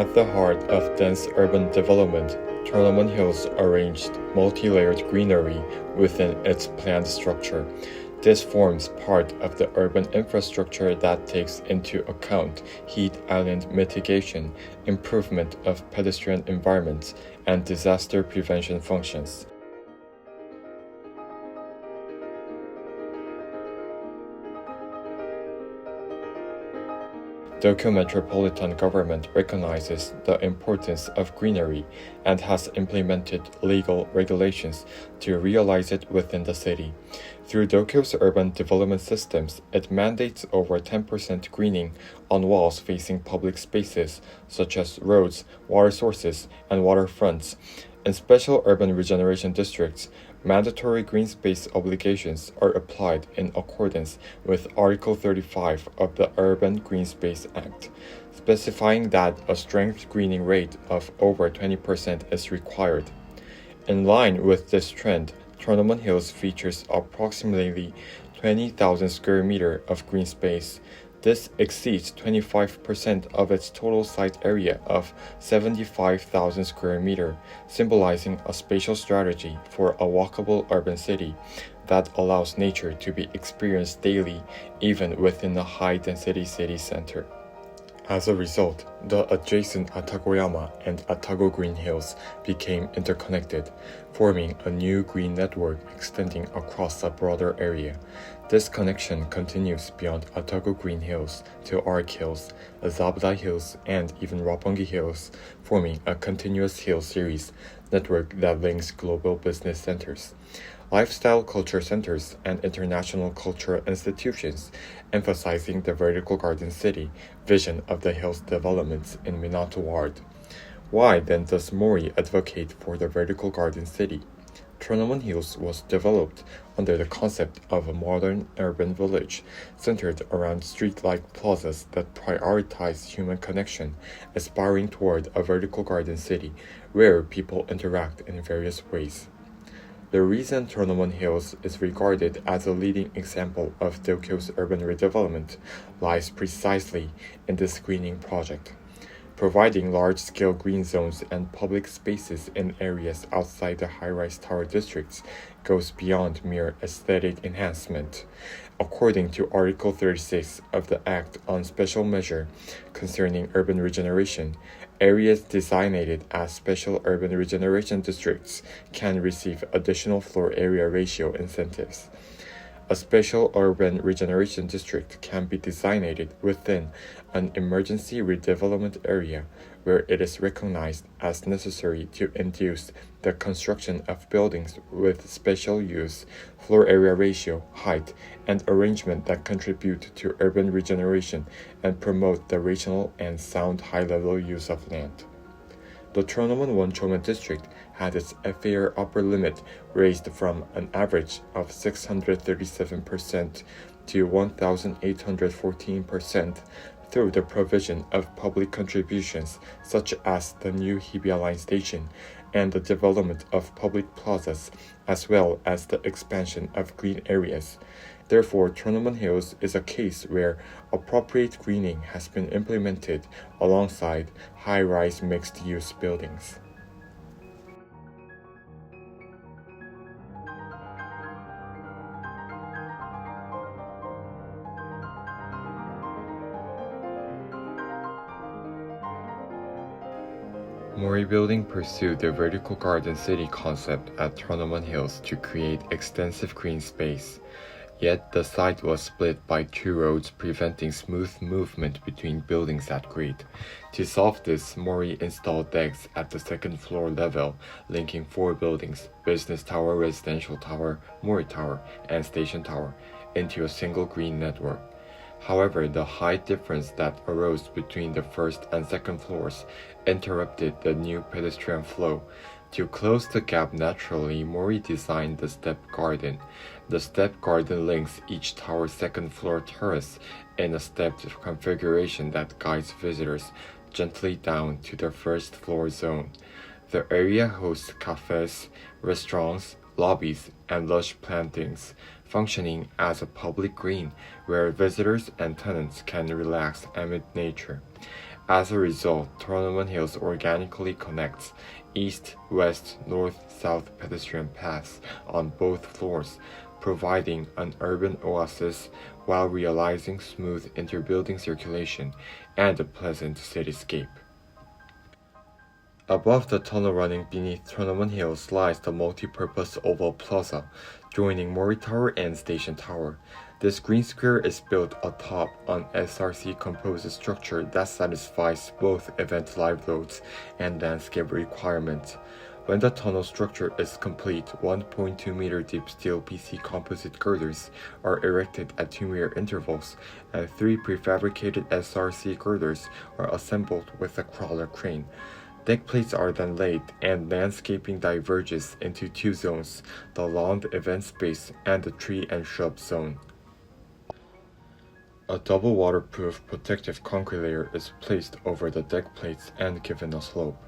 At the heart of dense urban development, Tournament Hills arranged multi-layered greenery within its planned structure. This forms part of the urban infrastructure that takes into account heat island mitigation, improvement of pedestrian environments, and disaster prevention functions. Tokyo Metropolitan Government recognizes the importance of greenery and has implemented legal regulations to realize it within the city. Through Tokyo's urban development systems, it mandates over 10% greening on walls facing public spaces such as roads, water sources, and waterfronts. In special urban regeneration districts, mandatory green space obligations are applied in accordance with Article 35 of the Urban Green Space Act, specifying that a strength greening rate of over 20% is required. In line with this trend, Tournament Hills features approximately 20,000 square meters of green space. This exceeds 25% of its total site area of 75,000 square meters, symbolizing a spatial strategy for a walkable urban city that allows nature to be experienced daily, even within a high-density city center. As a result, the adjacent Atagoyama and Atago Green Hills became interconnected, forming a new green network extending across a broader area. This connection continues beyond Atago Green Hills to Arc Hills, Azabdai Hills, and even Roppongi Hills, forming a continuous hill series network that links global business centers, lifestyle culture centers, and international cultural institutions, emphasizing the vertical garden city vision of the hill's developments in Minato Ward. Why then does Mori advocate for the vertical garden city? Tournament Hills was developed under the concept of a modern urban village centered around street-like plazas that prioritize human connection, aspiring toward a vertical garden city where people interact in various ways. The reason Tournament Hills is regarded as a leading example of Tokyo's urban redevelopment lies precisely in this greening project. Providing large-scale green zones and public spaces in areas outside the high-rise tower districts goes beyond mere aesthetic enhancement. According to Article 36 of the Act on Special Measure concerning Urban Regeneration, areas designated as special urban regeneration districts can receive additional floor area ratio incentives. A special urban regeneration district can be designated within an emergency redevelopment area where it is recognized as necessary to induce the construction of buildings with special use, floor area ratio, height, and arrangement that contribute to urban regeneration and promote the rational and sound high-level use of land. The Tournament Wonchomen district had its FAR upper limit raised from an average of 637% to 1,814% through the provision of public contributions such as the new Hibiya Line station and the development of public plazas, as well as the expansion of green areas. Therefore, Tournament Hills is a case where appropriate greening has been implemented alongside high-rise mixed-use buildings. Mori Building pursued the vertical garden city concept at Tournament Hills to create extensive green space. Yet the site was split by two roads, preventing smooth movement between buildings at grade. To solve this, Mori installed decks at the second floor level, linking four buildings, Business Tower, Residential Tower, Mori Tower, and Station Tower, into a single green network. However, the height difference that arose between the first and second floors interrupted the new pedestrian flow. To close the gap naturally, Mori designed the step garden. The step garden links each tower's second floor terrace in a stepped configuration that guides visitors gently down to the first floor zone. The area hosts cafes, restaurants, lobbies, and lush plantings, functioning as a public green where visitors and tenants can relax amid nature. As a result, Tournament Hills organically connects east, west, north, south pedestrian paths on both floors, providing an urban oasis while realizing smooth interbuilding circulation and a pleasant cityscape. Above the tunnel running beneath Tournament Hills lies the multi-purpose oval plaza, joining Mori Tower and Station Tower. This green square is built atop an SRC-composed structure that satisfies both event live loads and landscape requirements. When the tunnel structure is complete, 1.2-meter deep steel PC composite girders are erected at 2-meter intervals, and 3 prefabricated SRC girders are assembled with a crawler crane. Deck plates are then laid, and landscaping diverges into 2 zones, the lawn event space and the tree and shrub zone. A double waterproof protective concrete layer is placed over the deck plates and given a slope.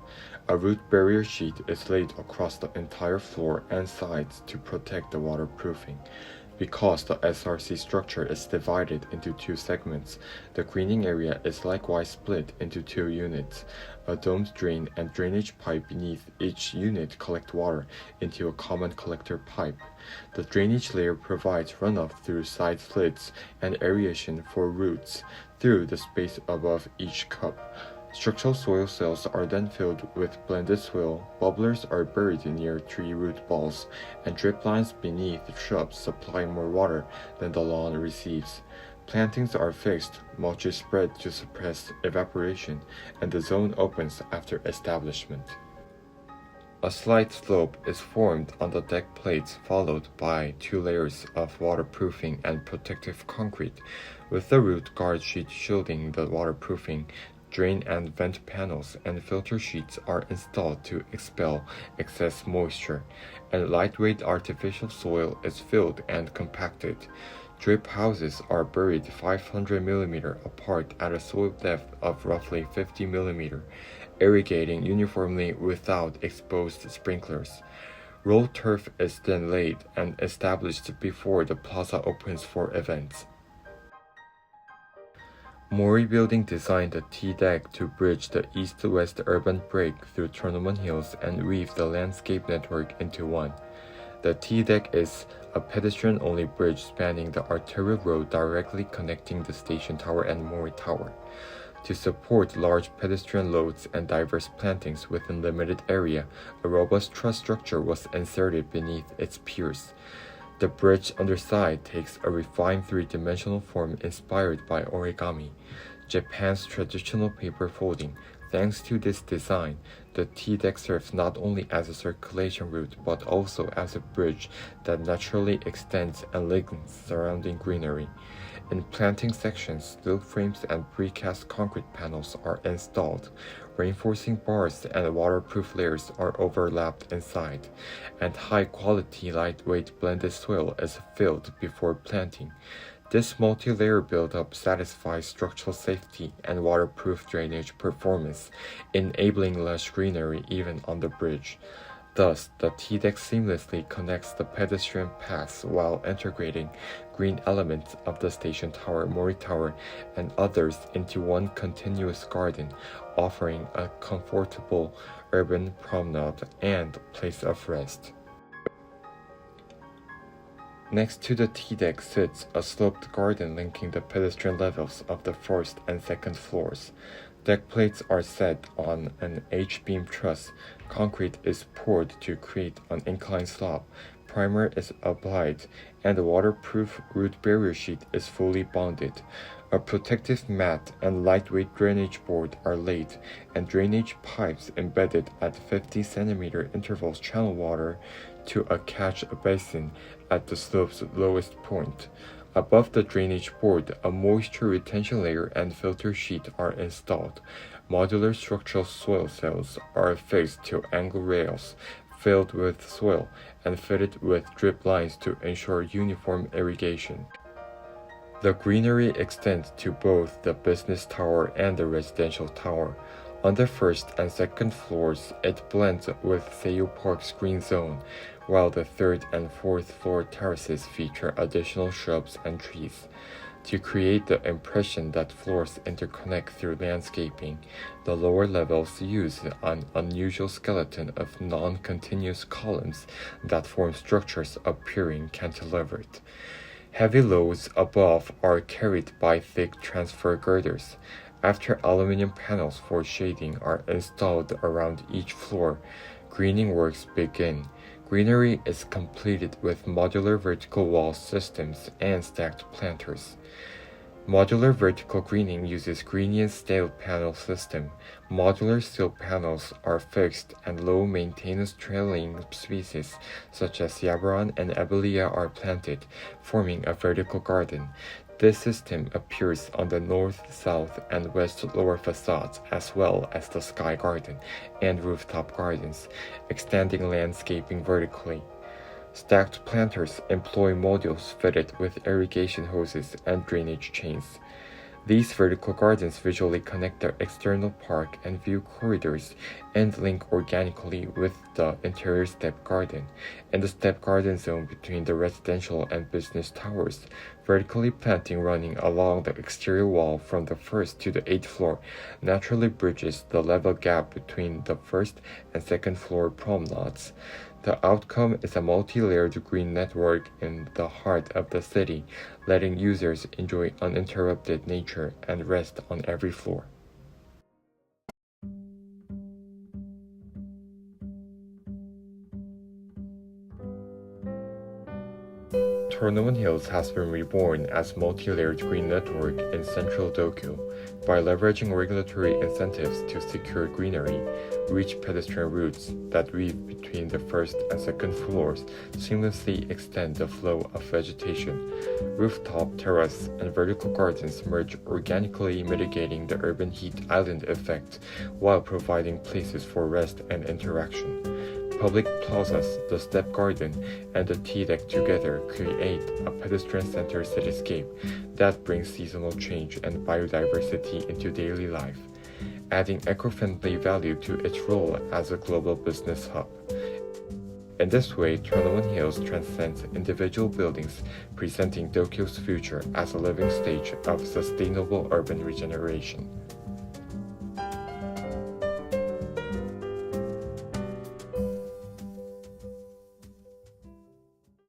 A root barrier sheet is laid across the entire floor and sides to protect the waterproofing. Because the SRC structure is divided into 2 segments, the greening area is likewise split into 2 units. A domed drain and drainage pipe beneath each unit collect water into a common collector pipe. The drainage layer provides runoff through side slits and aeration for roots through the space above each cup. Structural soil cells are then filled with blended soil, bubblers are buried near tree root balls, and drip lines beneath shrubs supply more water than the lawn receives. Plantings are fixed, mulch is spread to suppress evaporation, and the zone opens after establishment. A slight slope is formed on the deck plates, followed by 2 layers of waterproofing and protective concrete, with the root guard sheet shielding the waterproofing. Drain and vent panels and filter sheets are installed to expel excess moisture, and lightweight artificial soil is filled and compacted. Drip houses are buried 500 mm apart at a soil depth of roughly 50 mm, irrigating uniformly without exposed sprinklers. Roll turf is then laid and established before the plaza opens for events. Mori Building designed the T-deck to bridge the east-west urban break through Tournament Hills and weave the landscape network into one. The T-deck is a pedestrian-only bridge spanning the arterial road directly connecting the Station Tower and Mori Tower. To support large pedestrian loads and diverse plantings within limited area, a robust truss structure was inserted beneath its piers. The bridge underside takes a refined 3-dimensional form inspired by origami, Japan's traditional paper folding. Thanks to this design, the T-deck serves not only as a circulation route but also as a bridge that naturally extends and links surrounding greenery. In planting sections, steel frames and precast concrete panels are installed. Reinforcing bars and waterproof layers are overlapped inside, and high-quality lightweight blended soil is filled before planting. This multi-layer buildup satisfies structural safety and waterproof drainage performance, enabling lush greenery even on the bridge. Thus, the T-deck seamlessly connects the pedestrian paths while integrating green elements of the Station Tower, Mori Tower, and others into one continuous garden, offering a comfortable urban promenade and place of rest. Next to the T-deck sits a sloped garden linking the pedestrian levels of the first and second floors. Deck plates are set on an H-beam truss. Concrete is poured to create an inclined slope. Primer is applied, and the waterproof root barrier sheet is fully bonded. A protective mat and lightweight drainage board are laid, and drainage pipes embedded at 50 cm intervals channel water to a catch basin at the slope's lowest point. Above the drainage board, a moisture retention layer and filter sheet are installed. Modular structural soil cells are affixed to angle rails, filled with soil, and fitted with drip lines to ensure uniform irrigation. The greenery extends to both the business tower and the residential tower. On the first and second floors, it blends with Seiyu Park's green zone, while the third and fourth floor terraces feature additional shrubs and trees. To create the impression that floors interconnect through landscaping, the lower levels use an unusual skeleton of non-continuous columns that form structures appearing cantilevered. Heavy loads above are carried by thick transfer girders. After aluminum panels for shading are installed around each floor, greening works begin. Greenery is completed with modular vertical wall systems and stacked planters. Modular vertical greening uses Greenian steel panel system. Modular steel panels are fixed and low maintenance trailing species such as Yabaron and Abelia are planted, forming a vertical garden. This system appears on the north, south, and west lower facades as well as the sky garden and rooftop gardens, extending landscaping vertically. Stacked planters employ modules fitted with irrigation hoses and drainage chains. These vertical gardens visually connect the external park and view corridors and link organically with the interior step garden. In the step garden zone between the residential and business towers, vertically planting running along the exterior wall from the first to the 8th floor naturally bridges the level gap between the first and second floor promenades. The outcome is a multi-layered green network in the heart of the city, letting users enjoy uninterrupted nature and rest on every floor. Tonowan Hills has been reborn as multi-layered green network in central Tokyo. By leveraging regulatory incentives to secure greenery, rich pedestrian routes that weave between the first and second floors seamlessly extend the flow of vegetation. Rooftop, terrace, and vertical gardens merge organically, mitigating the urban heat island effect while providing places for rest and interaction. Public plazas, the step garden, and the tea deck together create a pedestrian-centered cityscape that brings seasonal change and biodiversity into daily life, adding eco-friendly value to its role as a global business hub. In this way, Tonowan Hills transcends individual buildings, presenting Tokyo's future as a living stage of sustainable urban regeneration.